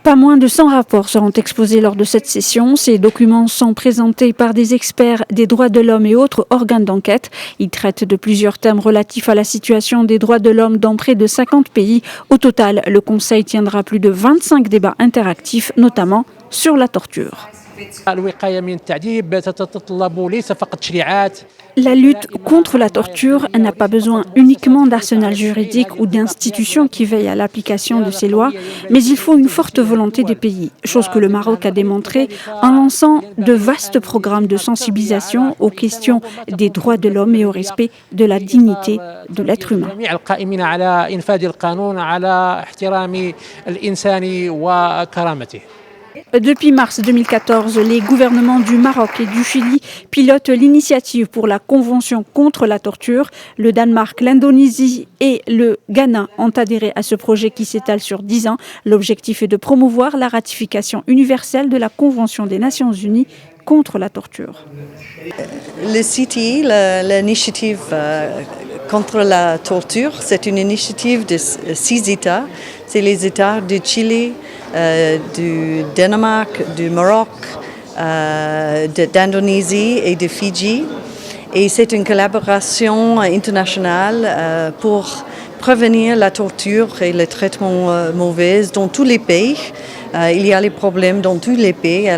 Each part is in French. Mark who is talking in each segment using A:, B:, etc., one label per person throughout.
A: Pas moins de 100 rapports seront exposés lors de cette session. Ces documents sont présentés par des experts des droits de l'homme et autres organes d'enquête. Ils traitent de plusieurs thèmes relatifs à la situation des droits de l'homme dans près de 50 pays. Au total, le Conseil tiendra plus de 25 débats interactifs, notamment sur la torture. La lutte contre la torture n'a pas besoin uniquement d'arsenal juridique ou d'institutions qui veillent à l'application de ces lois, mais il faut une forte volonté des pays, chose que le Maroc a démontré en lançant de vastes programmes de sensibilisation aux questions des droits de l'homme et au respect de la dignité de l'être humain. Depuis mars 2014, les gouvernements du Maroc et du Chili pilotent l'initiative pour la Convention contre la torture. Le Danemark, l'Indonésie et le Ghana ont adhéré à ce projet qui s'étale sur 10 ans. L'objectif est de promouvoir la ratification universelle de la Convention des Nations Unies contre la torture.
B: Le CTI, l'initiative contre la torture, c'est une initiative de 6 États. C'est les États du Chili, du Danemark, du Maroc, d'Indonésie et de Fidji. Et c'est une collaboration internationale pour prévenir la torture et le traitement mauvais dans tous les pays. Il y a les problèmes dans tous les pays.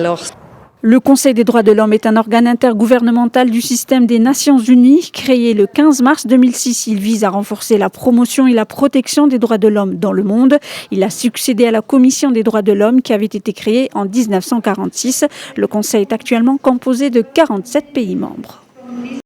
A: Le Conseil des droits de l'homme est un organe intergouvernemental du système des Nations Unies. Créé le 15 mars 2006, il vise à renforcer la promotion et la protection des droits de l'homme dans le monde. Il a succédé à la Commission des droits de l'homme qui avait été créée en 1946. Le Conseil est actuellement composé de 47 pays membres.